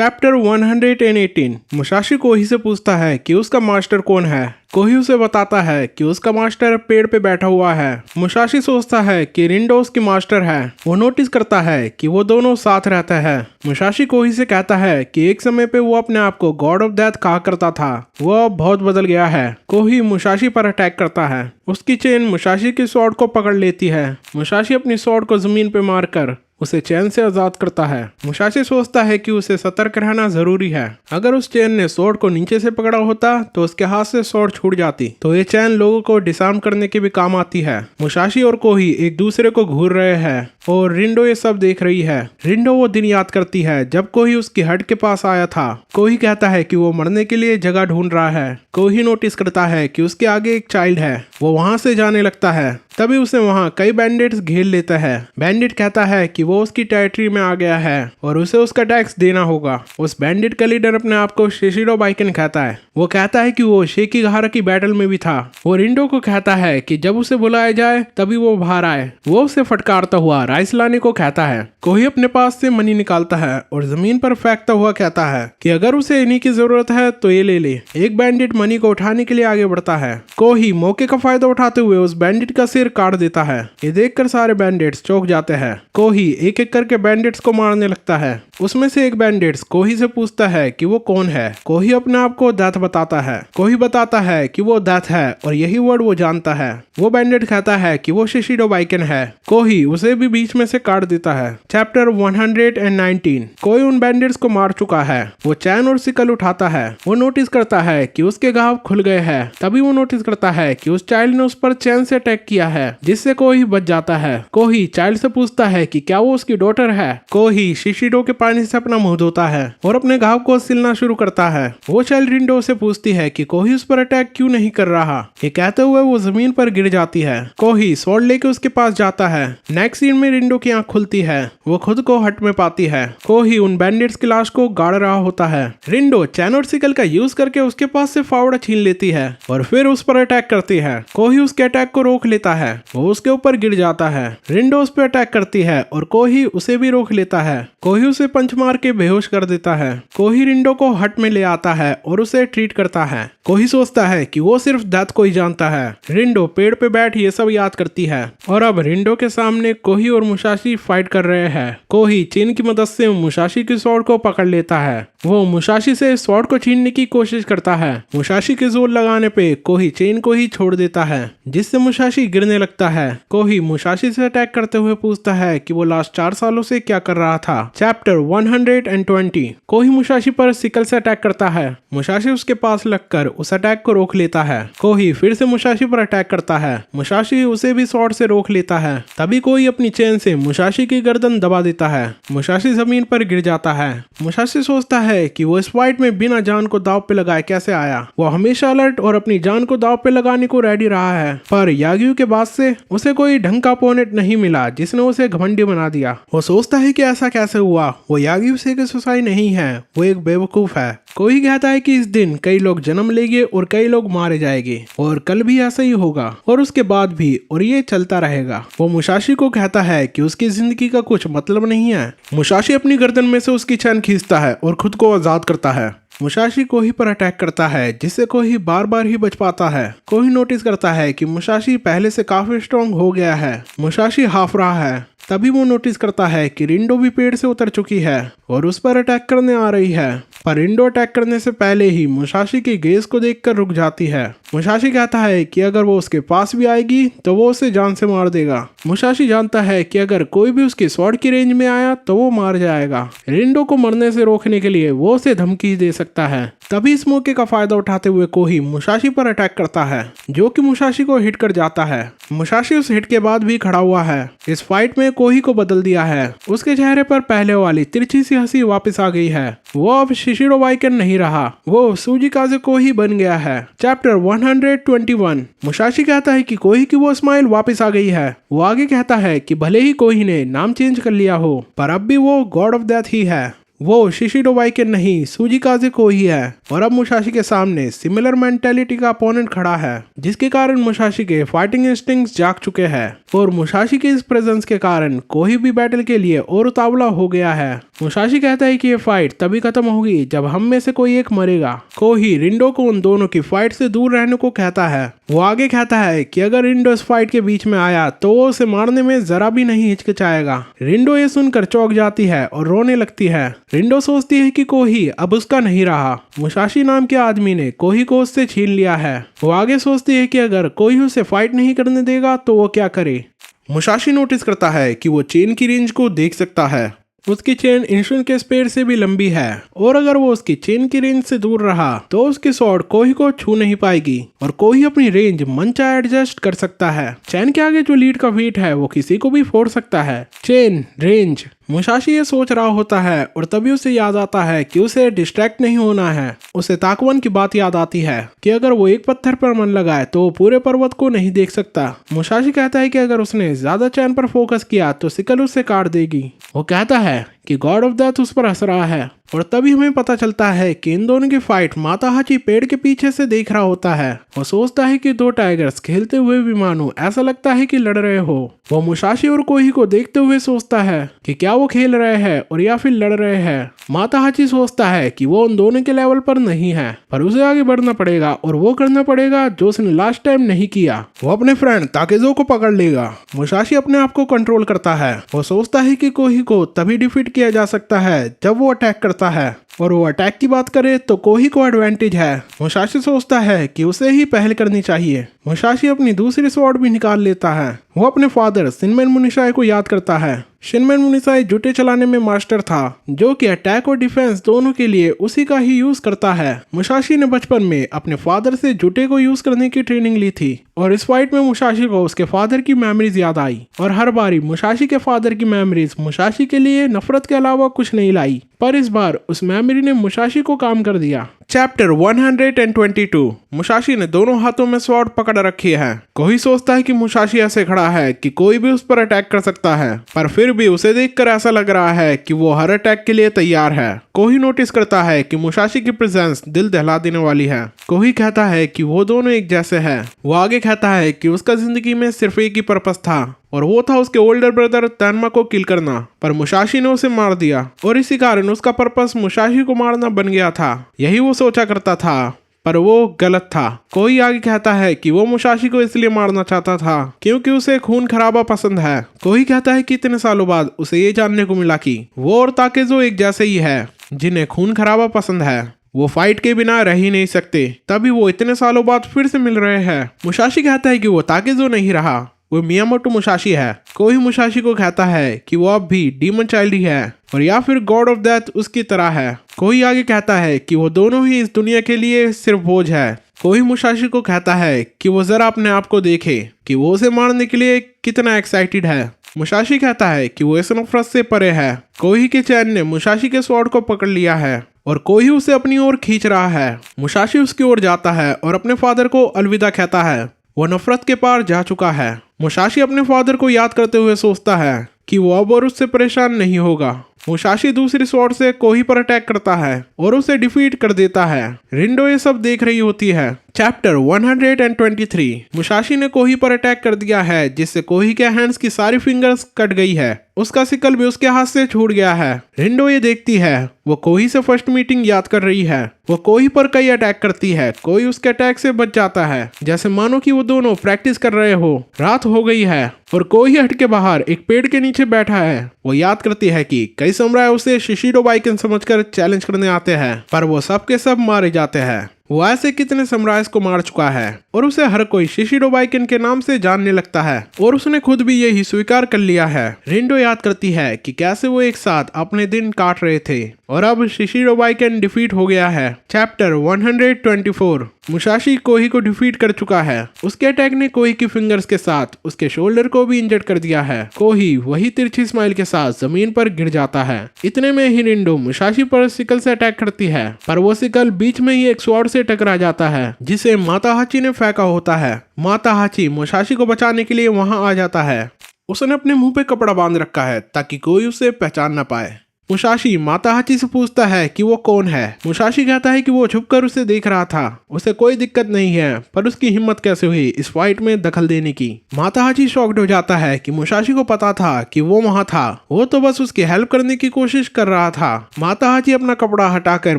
Chapter 118 Musashi कोही से पूछता है कि उसका मास्टर कौन है। कोही उसे बताता है कि उसका मास्टर पेड़ पे बैठा हुआ है। मुसाशी सोचता है कि रिंडो उसकी मास्टर है। वो नोटिस करता है कि वो दोनों साथ रहते हैं। मुसाशी कोही से कहता है कि एक समय पे वो अपने आप को गॉड ऑफ डेथ कहा करता था, वो अब बहुत बदल गया है। कोही मुसाशी पर अटैक करता है। उसकी चेन मुसाशी की स्वॉर्ड को पकड़ लेती है। मुसाशी अपनी स्वॉर्ड को जमीन पे मारकर उसे चैन से आजाद करता है। मुसाशी सोचता है कि उसे सतर्क रहना जरूरी है। अगर उस चैन ने स्वॉर्ड को नीचे से पकड़ा होता तो उसके हाथ से स्वॉर्ड छूट जाती। तो ये चैन लोगों को डिसआर्म करने के भी काम आती है। मुसाशी और कोही एक दूसरे को घूर रहे हैं और रिंडो ये सब देख रही है। रिंडो वो दिन याद करती है जब कोही उसकी हट के पास आया था। कोही कहता है कि वो मरने के लिए जगह ढूंढ रहा है। कोही नोटिस करता है कि उसके आगे एक चाइल्ड है। वो वहां से जाने लगता है। तभी उसे वहां कई बैंडिट्स घेर लेता है। बैंडिट कहता है कि वो उसकी टेरिटरी में आ गया है और उसे उसका टैक्स देना होगा। उस बैंडिट का लीडर अपने आप को शिशिरो बाइकन कहता है। वो कहता है कि वो शेकिगाहरा की बैटल में भी था। वो रिंडो को कहता है कि जब उसे बुलाया जाए तभी वो बाहर आए। वो उसे फटकारता हुआ राइस लाने को कहता है। कोही अपने पास से मनी निकालता है और जमीन पर फेंकता हुआ कहता है कि अगर उसे इन्हीं की जरूरत है तो ये ले ले। एक बैंडिट मनी को उठाने के लिए आगे बढ़ता है। कोही मौके का फायदा उठाते हुए उस बैंडिट का सिर काट देता है। ये देखकर सारे बैंडिट्स चौंक जाते हैं। कोही एक एक करके बैंडिट्स को मारने लगता है। उसमें से एक बैंडिट्स कोही से पूछता है कि वो कौन है। कोही अपने आप को डेथ बताता है। कोही बताता है कि वो डेथ है और यही वर्ड वो जानता है। वो बैंडिट कहता है कि वो शिशिरो बाइकन है। कोही उसे भी बीच में से काट देता है। चैप्टर 119 कोही उन बैंडिट्स को मार चुका है। वो चैन और सिकल उठाता है। वो नोटिस करता है कि उसके घाव खुल गए हैं। तभी वो नोटिस करता है कि उस चाइल्ड ने उस पर चैन से अटैक किया है, जिससे कोही बच जाता है। कोही चाइल्ड से पूछता है कि क्या वो उसकी डॉटर है। कोही शिशिरो के पानी से अपना मुंह धोता है और अपने घाव को सिलना शुरू करता है। वो चाइल्ड रिंडो से पूछती है कि कोही उस पर अटैक क्यों नहीं कर रहा। ये कहते हुए वो जमीन पर गिर जाती है। कोही स्वॉर्ड लेके उसके पास जाता है। नेक्स्ट सीन में रिंडो की आंख खुलती है। वो खुद को हट में पाती है। कोही उन बैंडिट्स की लाश को गाड़ रहा होता है। रिंडो चैन और सिकल का यूज करके उसके पास से फावड़ा छीन लेती है और फिर उस पर अटैक करती है। कोही उसके अटैक को रोक लेता है। वो उसके ऊपर गिर जाता है। रिंडो उस पर अटैक करती है और कोही उसे भी रोक लेता है। कोही उसे पंच मार के बेहोश कर देता है। कोही रिंडो को हट में ले आता है और उसे ट्रीट करता है। कोही सोचता है कि वो सिर्फ डेथ को ही जानता है। रिंडो पेड़ पे बैठ ये सब याद करती है और अब रिंडो के सामने कोही और मुसाशी फाइट कर रहे हैं। कोही चेन की मदद से मुसाशी की स्वॉर्ड को पकड़ लेता है। वो मुसाशी से स्वॉर्ड को छीनने की कोशिश करता है। मुसाशी के जोर लगाने पे कोही चेन को ही छोड़ देता है, जिससे मुसाशी गिरने लगता है। कोही मुसाशी से अटैक करते हुए पूछता है कि वो लास्ट 4 सालों से क्या कर रहा था। चैप्टर 120 कोही मुसाशी पर सिकल से अटैक करता है। मुसाशी उसके पास लगकर उस अटैक को रोक लेता है। कोही फिर से मुसाशी पर अटैक करता है। मुसाशी उसे भी स्वॉर्ड से रोक लेता है। तभी कोही अपनी चेन से मुसाशी की गर्दन दबा देता है। मुसाशी जमीन पर गिर जाता है। मुसाशी सोचता है कि वो इस फाइट में बिना जान को दाव पे लगाए कैसे आया। वो हमेशा अलर्ट और अपनी जान को दाव पे लगाने को रेडी रहा है, पर याग्यू के बाद से उसे कोई ढंग का अपोनेंट नहीं मिला जिसने उसे घमंडी बना दिया। वो सोचता है कि ऐसा कैसे हुआ। वो याग्यू से सुसाई नहीं है, वो एक बेवकूफ है। कोई कहता है कि इस दिन कई लोग जन्म लेंगे और कई लोग मारे जाएंगे और कल भी ऐसा ही होगा और उसके बाद भी, और ये चलता रहेगा। वो मुसाशी को कहता है कि उसकी जिंदगी का कुछ मतलब नहीं है। मुसाशी अपनी गर्दन में से उसकी चैन खींचता है और खुद को आजाद करता है। मुसाशी कोही पर अटैक करता है, जिससे कोही बार बार ही बच पाता है। कोही नोटिस करता है कि मुसाशी पहले से काफी स्ट्रॉन्ग हो गया है। मुसाशी हाफ रहा है। तभी वो नोटिस करता है कि रिंडो भी पेड़ से उतर चुकी है और उस पर अटैक करने आ रही है, पर रिंडो अटैक करने से पहले ही मुसाशी की गेज को देखकर रुक जाती है। मुसाशी कहता है कि अगर वो उसके पास भी आएगी तो वो उसे जान से मार देगा। मुसाशी जानता है कि अगर कोई भी उसकी स्वॉर्ड की रेंज में आया तो वो मार जाएगा। रिंडो को मरने से रोकने के लिए वो उसे धमकी दे सकता है। तभी इस मौके का फायदा उठाते हुए कोही मुसाशी पर अटैक करता है, जो कि मुसाशी को हिट कर जाता है। मुसाशी उस हिट के बाद भी खड़ा हुआ है। इस फाइट में कोही को बदल दिया है। उसके चेहरे पर पहले वाली तिरछी सी हंसी वापस आ गई है। वो अब शिशिरो बाइकन नहीं रहा, वो सुजिकाजे कोही बन गया है। चैप्टर 121 मुसाशी कहता है कि कोही की वो स्माइल वापस आ गई है। वो आगे कहता है कि भले ही कोही ने नाम चेंज कर लिया हो, पर अब भी वो गॉड ऑफ डेथ ही है। वो शिशिरो बाइकेन नहीं, सूजिकाजे कोही है। और अब मुसाशी के सामने सिमिलर मेंटेलिटी का अपोनेंट खड़ा है, जिसके कारण मुसाशी के फाइटिंग इंस्टिंक्ट्स जाग चुके हैं। और मुसाशी के इस प्रेजेंस के कारण कोही भी बैटल के लिए और उतावला हो गया है। मुसाशी कहता है कि ये फाइट तभी खत्म होगी जब हम में से कोई एक मरेगा। कोही रिंडो को उन दोनों की फाइट से दूर रहने को कहता है। वो आगे कहता है कि अगर रिंडो इस फाइट के बीच में आया तो वो उसे मारने में जरा भी नहीं हिचकिचाएगा। रिंडो ये सुनकर चौंक जाती है और रोने लगती है। रिंडो सोचती है कि कोही अब उसका नहीं रहा। मुसाशी नाम के आदमी ने कोही को उससे छीन लिया है। वो आगे सोचती है कि अगर कोही उसे फाइट नहीं करने देगा तो वो क्या करे। मुसाशी नोटिस करता है कि वो चेन की रेंज को देख सकता है। उसकी चेन इंशुन के स्पेयर से भी लंबी है और अगर वो उसकी चेन की रेंज से दूर रहा तो उसकी स्वॉर्ड कोही को छू नहीं पाएगी और कोही अपनी रेंज मनचाहे एडजस्ट कर सकता है। चेन के आगे जो लीड का वेट है वो किसी को भी फोड़ सकता है। Chain, range. मुसाशी ये सोच रहा होता है और तभी उसे याद आता है कि उसे डिस्ट्रैक्ट नहीं होना है। उसे ताकवन की बात याद आती है कि अगर वो एक पत्थर पर मन लगाए तो वो पूरे पर्वत को नहीं देख सकता। मुसाशी कहता है कि अगर उसने ज्यादा चैन पर फोकस किया तो सिकल उसे काट देगी। वो कहता है कि गॉड ऑफ डेथ उस पर हंस रहा है और तभी हमें पता चलता है कि इन दोनों की फाइट माता हाची पेड़ के पीछे से देख रहा होता है। वो सोचता है कि दो टाइगर्स खेलते हुए भी मानो ऐसा लगता है कि लड़ रहे हो। वो मुसाशी और कोही को देखते हुए सोचता है कि क्या वो खेल रहे हैं और या फिर लड़ रहे हैं। माता हाची सोचता है कि वो उन दोनों के लेवल पर नहीं है, पर उसे आगे बढ़ना पड़ेगा और वो करना पड़ेगा जो उसने लास्ट टाइम नहीं किया। वो अपने फ्रेंड ताकेजो को पकड़ लेगा। मुसाशी अपने आप को कंट्रोल करता है। वो सोचता है कि कोही को तभी डिफीट किया जा सकता है जब वो अटैक करता है और वो अटैक की बात करे तो कोही को एडवांटेज है। मुसाशी सोचता है कि उसे ही पहल करनी चाहिए। मुसाशी अपनी दूसरी स्वॉर्ड भी निकाल लेता है। वो अपने फादर शिनमेन मुनिसाई को याद करता है। शिनमेन मुनिसाई जुटे चलाने में मास्टर था, जो कि अटैक और डिफेंस दोनों के लिए उसी का ही यूज करता है। मुसाशी ने बचपन में अपने फादर से जुटे को यूज करने की ट्रेनिंग ली थी और इस फाइट में मुसाशी को उसके फादर की मेमोरीज याद आई और हर बारी मुसाशी के फादर की मेमोरीज मुसाशी के लिए नफरत के अलावा कुछ नहीं लाई, पर इस बार उस मेमोरी ने मुसाशी को काम कर दिया। चैप्टर 122। मुसाशी ने दोनों हाथों में स्वॉर्ड पकड़ रखी है। कोही सोचता है कि मुसाशी ऐसे खड़ा है कि कोई भी उस पर अटैक कर सकता है, पर फिर भी उसे देखकर ऐसा लग रहा है कि वो हर अटैक के लिए तैयार है। कोही नोटिस करता है कि मुसाशी की प्रेजेंस दिल दहला देने वाली है। कोही कहता है कि वो दोनों एक जैसे हैं। वो आगे कहता है कि उसका जिंदगी में सिर्फ एक ही पर्पस था और वो था उसके ओल्डर ब्रदर तन्मा को किल करना, पर मुसाशी ने उसे मार दिया और इसी कारण उसका पर्पस मुसाशी को मारना बन गया था। यही वो सोचा करता था, पर वो गलत था। कोई आगे कहता है कि वो मुसाशी को इसलिए मारना चाहता था क्योंकि उसे खून खराबा पसंद है। कोई कहता है कि इतने सालों बाद उसे ये जानने को मिला कि वो और ताकेजो एक जैसे ही है, जिन्हें खून खराबा पसंद है। वो फाइट के बिना रह ही नहीं सकते, तभी वो इतने सालों बाद फिर से मिल रहे हैं। मुसाशी कहता है कि वो ताकेजो नहीं रहा, वो मियामोटो मुसाशी है। कोही मुसाशी को कहता है कि वो अब भी डीमन चाइल्ड ही है और या फिर गॉड ऑफ डेथ उसकी तरह है। कोही आगे कहता है कि वो दोनों ही इस दुनिया के लिए सिर्फ बोझ है। कोही मुसाशी को कहता है कि वो जरा अपने आप को देखे कि वो उसे मारने के लिए कितना एक्साइटेड है। मुसाशी कहता है कि वो इस नफरत से परे है। कोही के चैन ने मुसाशी के स्वॉर्ड को पकड़ लिया है और कोही उसे अपनी ओर खींच रहा है। मुसाशी उसकी ओर जाता है और अपने फादर को अलविदा कहता है। वो नफरत के पार जा चुका है। मुसाशी अपने फादर को याद करते हुए सोचता है कि वो अब और उससे परेशान नहीं होगा। मुसाशी दूसरी स्वॉर्ड से कोही पर अटैक करता है और उसे डिफीट कर देता है। रिंडो ये सब देख रही होती है। चैप्टर 123। मुसाशी ने कोही पर अटैक कर दिया है, जिससे कोही के हैंड्स की सारी फिंगर्स कट गई है। उसका सिकल भी उसके हाथ से छूट गया है। रिंडो ये देखती है। वो कोही से फर्स्ट मीटिंग याद कर रही है। वो कोही पर कई अटैक करती है। कोही उसके अटैक से बच जाता है, जैसे मानो कि वो दोनों प्रैक्टिस कर रहे हो। रात हो गई है और कोही हट के बाहर एक पेड़ के नीचे बैठा है। वो याद करती है कि कई समुराई उसे शिशिरो बाइकन समझकर चैलेंज करने आते हैं, पर वो सब के सब मारे जाते हैं। वो ऐसे कितने समुराइज को मार चुका है और उसे हर कोई शिशिरो बाइकन के नाम से जानने लगता है और उसने खुद भी यही स्वीकार कर लिया है। रिंडो याद करती है कि कैसे वो एक साथ अपने दिन काट रहे थे और अब शिशिरो बाइकन डिफीट हो गया है। चैप्टर 124। मुसाशी कोही को डिफीट कर चुका है। उसके अटैक ने कोही की फिंगर्स के साथ उसके शोल्डर को भी इंजर्ड कर दिया है। कोही वही तिरछी स्माइल के साथ जमीन पर गिर जाता है। इतने में ही रिंडो मुसाशी पर सिकल से अटैक करती है, पर वो सिकल बीच में ही एक स्वॉर्ड से टकरा जाता है, जिसे माता हाची ने फेंका होता है। माता हाची मुसाशी को बचाने के लिए वहां आ जाता है। उसने अपने मुंह पे कपड़ा बांध रखा है ताकि कोई उसे पहचान न पाए। मुसाशी माताहाची से पूछता है कि वो कौन है। मुसाशी कहता है कि वो छुपकर उसे देख रहा था, उसे कोई दिक्कत नहीं है, पर उसकी हिम्मत कैसे हुई इस फाइट में दखल देने की। माताहाची शॉक्ड हो जाता है कि मुसाशी को पता था कि वो वहां था, वो तो बस उसकी हेल्प करने की कोशिश कर रहा था। माताहाची अपना कपड़ा हटाकर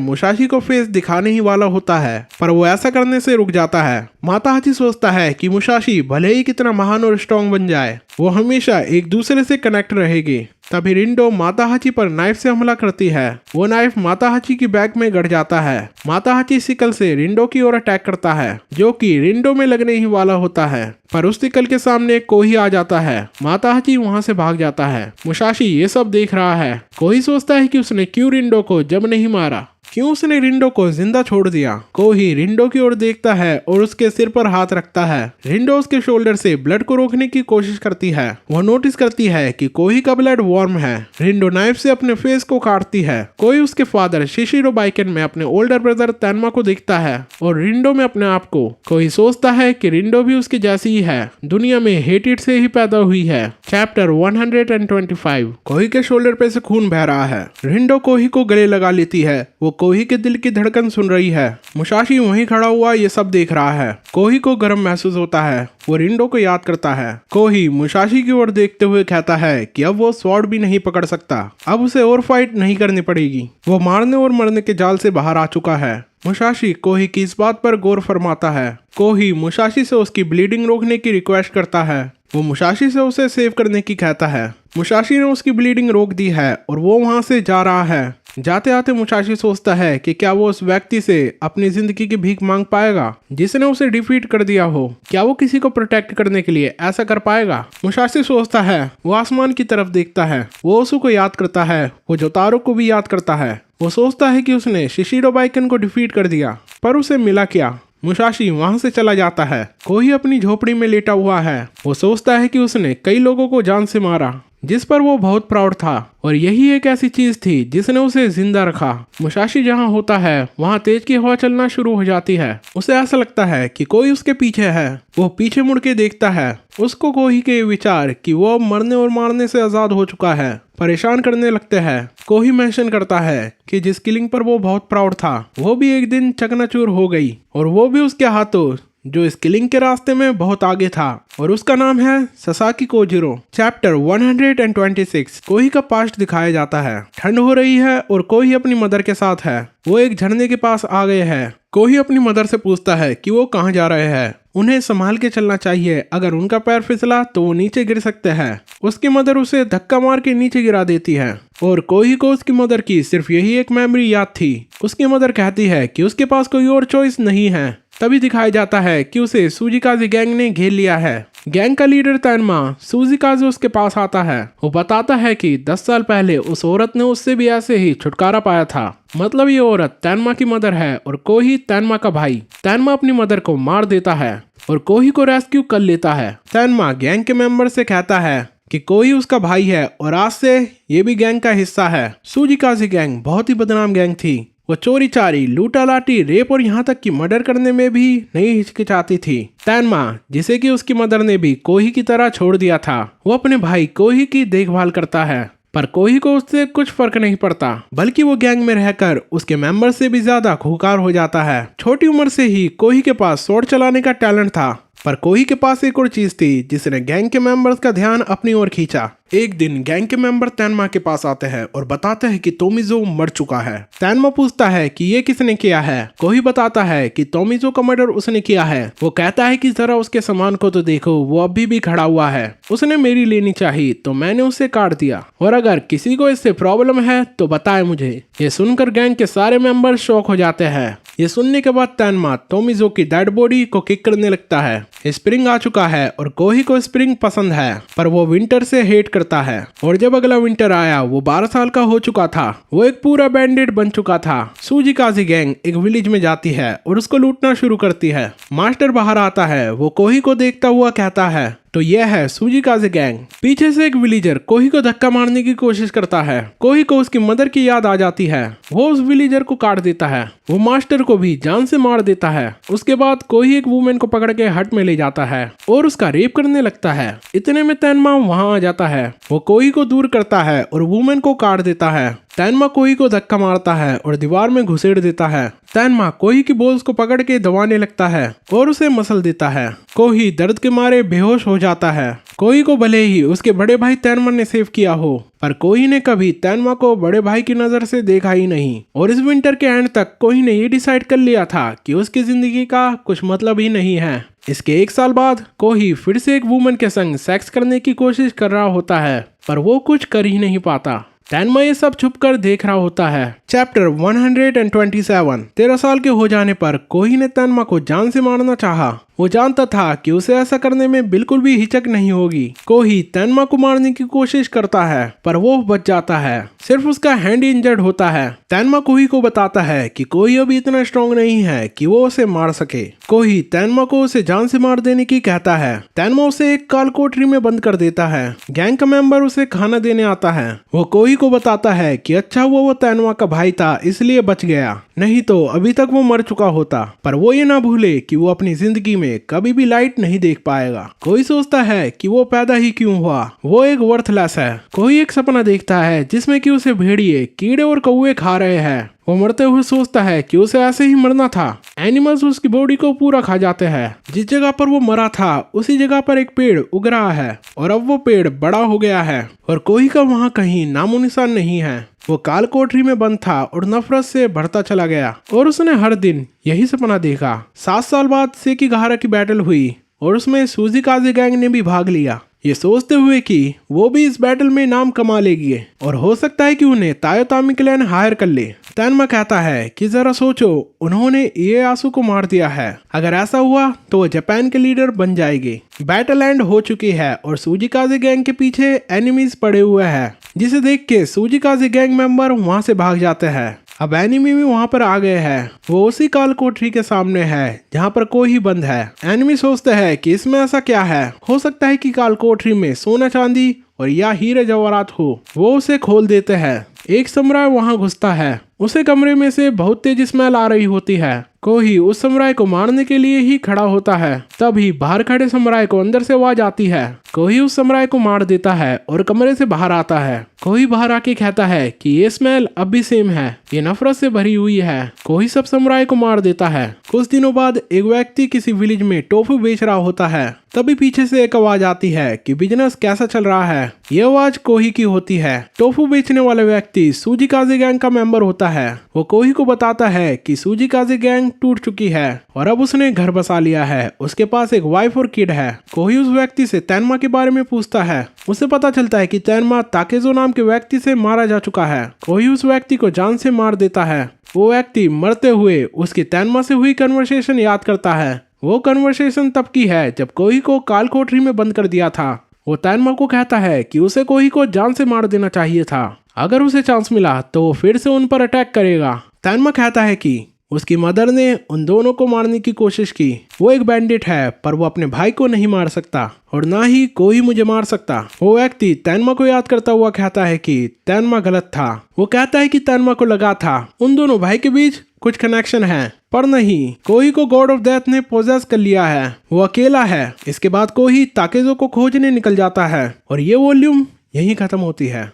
मुसाशी को फेस दिखाने ही वाला होता है, पर वो ऐसा करने से रुक जाता है। माताहाची सोचता है कि मुसाशी भले ही कितना महान और स्ट्रॉन्ग बन जाए, वो हमेशा एक दूसरे से कनेक्ट रहेगी। तभी रिंडो माताहाची पर नाइफ से हमला करती है। वो नाइफ माताहाची की बैग में गड़ जाता है। माताहाची सिकल से रिंडो की ओर अटैक करता है, जो कि रिंडो में लगने ही वाला होता है, पर उस सिकल के सामने कोही आ जाता है। माताहाची वहां से भाग जाता है। मुसाशी ये सब देख रहा है। कोही सोचता है कि उसने क्यों रिंडो को जब नहीं मारा, क्यों उसने रिंडो को जिंदा छोड़ दिया। कोही रिंडो की ओर देखता है और उसके सिर पर हाथ रखता है। रिंडो उसके शोल्डर से ब्लड को रोकने की कोशिश करती है। वह नोटिस करती है कि कोही का ब्लड वार्म है। रिंडो नाइफ से अपने फेस को काटती है। कोही उसके फादर शिशिरो बाइकेन में अपने ओल्डर ब्रदर तैनमा को देखता है और रिंडो में अपने आप को। कोही सोचता है कि रिंडो भी उसकी जैसी ही है, दुनिया में हेटेड से ही पैदा हुई है। चैप्टर 125। कोही के शोल्डर पे से खून बह रहा है। रिंडो कोही को गले लगा लेती है। वो कोही के दिल की धड़कन सुन रही है। मुसाशी वहीं खड़ा हुआ ये सब देख रहा है। कोही को गर्म महसूस होता है। वो रिंडो को याद करता है। कोही मुसाशी की ओर देखते हुए कहता है कि अब वो स्वॉर्ड भी नहीं पकड़ सकता, अब उसे और फाइट नहीं करनी पड़ेगी। वो मारने और मरने के जाल से बाहर आ चुका है। मुसाशी कोही की इस बात पर गौर फरमाता है। कोही मुसाशी से उसकी ब्लीडिंग रोकने की रिक्वेस्ट करता है। वो मुसाशी से उसे सेव करने की कहता है। मुसाशी ने उसकी ब्लीडिंग रोक दी है और वो वहां से जा रहा है। जाते आते मुसाशी सोचता है कि क्या वो उस व्यक्ति से अपनी जिंदगी की भीख मांग पाएगा जिसने उसे डिफीट कर दिया हो। क्या वो किसी को प्रोटेक्ट करने के लिए ऐसा कर पाएगा। मुसाशी सोचता है। वो आसमान की तरफ देखता है। वो ओसु को याद करता है। वो जोतारो को भी याद करता है। वो सोचता है कि उसने शिशिरो बाइकेन को डिफीट कर दिया, पर उसे मिला क्या। मुसाशी वहां से चला जाता है। कोही अपनी झोपड़ी में लेटा हुआ है। वो सोचता है कि उसने कई लोगों को जान से मारा, जिस पर वो बहुत प्राउड था, और यही एक ऐसी चीज थी जिसने उसे जिंदा रखा। मुसाशी जहां होता है वहां तेज की हवा चलना शुरू हो जाती है। उसे ऐसा लगता है कि कोई उसके पीछे है। वो पीछे मुड़ के देखता है। उसको कोही के विचार कि वो मरने और मारने से आजाद हो चुका है परेशान करने लगते हैं। कोही मेंशन करता है कि जिस किलिंग पर वो बहुत प्राउड था वो भी एक दिन चकनाचूर हो गई, और वो भी उसके हाथों, जो इस किलिंग के रास्ते में बहुत आगे था, और उसका नाम है ससाकी कोजिरो। चैप्टर 126। कोही का पास्ट दिखाया जाता है। ठंड हो रही है और कोही अपनी मदर के साथ है। वो एक झरने के पास आ गए हैं। कोही अपनी मदर से पूछता है कि वो कहाँ जा रहे हैं। उन्हें संभाल के चलना चाहिए, अगर उनका पैर फिसला तो वो नीचे गिर सकते हैं। उसकी मदर उसे धक्का मार के नीचे गिरा देती है, और कोही को उसकी मदर की सिर्फ यही एक मेमोरी याद थी। उसकी मदर कहती है कि उसके पास कोई और चॉइस नहीं है। तभी दिखाया जाता है कि उसे सुजिकाजे गैंग ने घेर लिया है। गैंग का लीडर तैनमा सुजिकाजे उसके पास आता है। वो बताता है कि 10 साल पहले उस औरत ने उससे भी ऐसे ही छुटकारा पाया था। मतलब ये औरत तैनमा की मदर है और कोही तैनमा का भाई। तैनमा अपनी मदर को मार देता है और कोही को रेस्क्यू कर लेता है। तैनमा गैंग के मेंबर से कहता है कि कोही उसका भाई है और आज से ये भी गैंग का हिस्सा है। सुजिकाजे गैंग बहुत ही बदनाम गैंग थी। वो चोरी चारी, लूटा लाटी, रेप और यहाँ तक कि मर्डर करने में भी नहीं हिचकिचाती थी। तैनमा, जिसे कि उसकी मदर ने भी कोही की तरह छोड़ दिया था, वो अपने भाई कोही की देखभाल करता है, पर कोही को उससे कुछ फर्क नहीं पड़ता, बल्कि वो गैंग में रहकर उसके मेंबर से भी ज्यादा खूंखार हो जाता है। छोटी उम्र से ही कोही के पास स्वॉर्ड चलाने का टैलेंट था, पर कोही के पास एक और चीज थी जिसने गैंग के मेंबर्स का ध्यान अपनी ओर खींचा। एक दिन गैंग के मेंबर तैनमा के पास आते हैं और बताते हैं कि तोमिजो मर चुका है। तैनमा पूछता है कि ये किसने किया है। कोही बताता है कि तोमिजो का मर्डर उसने किया है। वो कहता है कि जरा उसके सामान को तो देखो, वो अभी भी खड़ा हुआ है। उसने मेरी लेनी चाहिए तो मैंने उसे काट दिया, और अगर किसी को इससे प्रॉब्लम है तो बताए मुझे। ये सुनकर गैंग के सारे मेंबर शॉक हो जाते हैं। ये सुनने के बाद तैनमा तोमिजो की डेड बॉडी को किक करने लगता है। स्प्रिंग आ चुका है और कोही को स्प्रिंग पसंद है, पर वो विंटर से हेट करता है। और जब अगला विंटर आया वो 12 साल का हो चुका था। वो एक पूरा बैंडेड बन चुका था। सुजिकाजे गैंग एक विलेज में जाती है और उसको लूटना शुरू करती है। मास्टर बाहर आता है। वो कोही को देखता हुआ कहता है, तो यह है सुजिकाजे गैंग। पीछे से एक विलेजर कोही को धक्का मारने की कोशिश करता है। कोही को उसकी मदर की याद आ जाती है। वो उस विलेजर को काट देता है। वो मास्टर को भी जान से मार देता है। उसके बाद कोही एक वुमेन को पकड़ के हट में ले जाता है और उसका रेप करने लगता है। इतने में तैनमा वहां आ जाता है। वो कोही को दूर करता है और वुमेन को काट देता है। तैनमा कोही को धक्का मारता है और दीवार में घुसेड़ देता है। तैनमा कोही की बोल्स को पकड़ के दबाने लगता है और उसे मसल देता है। कोही दर्द के मारे बेहोश हो जाता है। कोही को भले ही उसके बड़े भाई तैनमा ने सेव किया हो, पर कोही ने कभी तैनमा को बड़े भाई की नजर से देखा ही नहीं। और इस विंटर के एंड तक कोही ने ये डिसाइड कर लिया था कि उसकी जिंदगी का कुछ मतलब ही नहीं है। इसके 1 साल बाद कोही फिर से एक वुमन के संग सेक्स करने की कोशिश कर रहा होता है, पर वो कुछ कर ही नहीं पाता। तैनमा ये सब छुप कर देख रहा होता है। चैप्टर 127। 13 साल के हो जाने पर कोही ने तैनमा को जान से मारना चाहा। वो जानता था कि उसे ऐसा करने में बिल्कुल भी हिचक नहीं होगी। कोही तैनमा को मारने की कोशिश करता है, पर वो बच जाता है। सिर्फ उसका हैंड इंजर्ड होता है। तैनमा कोही को बताता है कि कोही अभी इतना स्ट्रॉन्ग नहीं है कि वो उसे मार सके। कोही तैनमा को उसे जान से मार देने की कहता है। तैनमा उसे एक काल कोठरी में बंद कर देता है। गैंग का मेंबर उसे खाना देने आता है। वो कोही को बताता है कि अच्छा हुआ वो तैनमा का भाई था, इसलिए बच गया, नहीं तो अभी तक वो मर चुका होता। पर वो ये ना भूले कि वो अपनी जिंदगी में कभी भी लाइट नहीं देख पाएगा। कोई सोचता है कि वो पैदा ही क्यों हुआ, वो एक वर्थलेस है। कोई एक सपना देखता है जिसमें कि उसे भेड़िए, कीड़े और कौवे खा रहे हैं। वो मरते हुए सोचता है कि उसे ऐसे ही मरना था। एनिमल्स उसकी बॉडी को पूरा खा जाते हैं। जिस जगह पर वो मरा था उसी जगह पर एक पेड़ उग रहा है और अब वो पेड़ बड़ा हो गया है और कोई का वहाँ कहीं नामो निशान नहीं है। वो काल कोठरी में बंद था और नफरत से भरता चला गया और उसने हर दिन यही सपना देखा। 7 साल बाद सेकिगाहरा की बैटल हुई और उसमें सूजिकाजे गैंग ने भी भाग लिया, ये सोचते हुए कि वो भी इस बैटल में नाम कमा लेगी और हो सकता है कि उन्हें तायोतामी क्लैन हायर कर ले। तैनमा कहता है कि जरा सोचो, उन्होंने इएयासु को मार दिया है। अगर ऐसा हुआ तो वो जापान के लीडर बन जाएगी। बैटल एंड हो चुकी है और सूजिकाजे गैंग के पीछे एनिमीज पड़े हुए हैं, जिसे देख के सूजिकाजे गैंग मेंबर वहां से भाग जाते हैं। अब एनिमी भी वहां पर आ गए हैं। वो उसी काल कोठरी के सामने है जहां पर कोही बंद है। एनिमी सोचते हैं कि इसमें ऐसा क्या है, हो सकता है कि काल कोठरी में सोना चांदी और या हीरे जवाहरात हो। वो उसे खोल देते हैं। एक समुराय वहां घुसता है। उसे कमरे में से बहुत तेज स्मेल आ रही होती है। कोही उस समुराय को मारने के लिए ही खड़ा होता है। तभी बाहर खड़े समुराय को अंदर से आवाज आती है। कोही उस समुराय को मार देता है और कमरे से बाहर आता है। कोही बाहर आके कहता है कि ये स्मेल अब भी सेम है, ये नफरत से भरी हुई है। कोही सब समुराय को मार देता है। कुछ दिनों बाद एक व्यक्ति किसी विलेज में टोफू बेच रहा होता है। तभी पीछे से एक आवाज आती है कि बिजनेस कैसा चल रहा है। ये आवाज कोही की होती है। टोफू बेचने वाला व्यक्ति सूजिकाजे गैंग का मेंबर होता है। वो कोही को बताता है कि सूजिकाजे गैंग टूट चुकी है और अब उसने घर बसा लिया है। उसके पास एक वाइफ और किड है। कोही उस व्यक्ति से तैनमा के बारे में पूछता है। उसे पता चलता है कि तैनमा ताकेजो नाम के व्यक्ति से मारा जा चुका है। कोही उस व्यक्ति को जान से मार देता है। वो व्यक्ति मरते हुए उसकी तैनमा से हुई कन्वर्सेशन याद करता है। वो कन्वर्सेशन तब की है जब कोही को काल कोठरी में बंद कर दिया था। वो तैनमा को कहता है कि उसे कोही को जान से मार देना चाहिए था। अगर उसे चांस मिला तो वो फिर से उन पर अटैक करेगा। तैनमा कहता है कि उसकी मदर ने उन दोनों को मारने की कोशिश की। वो एक बैंडिट है, पर वो अपने भाई को नहीं मार सकता और ना ही कोई मुझे मार सकता। वो व्यक्ति तैनमा को याद करता हुआ कहता है कि तैनमा गलत था। वो कहता है कि तैनमा को लगा था उन दोनों भाई के बीच कुछ कनेक्शन है, पर नहीं। कोही को गॉड ऑफ डेथ ने पोजेस कर लिया है। वो अकेला है। इसके बाद कोही ताकेजो को खोजने निकल जाता है और ये वॉल्यूम यहीं खत्म होती है।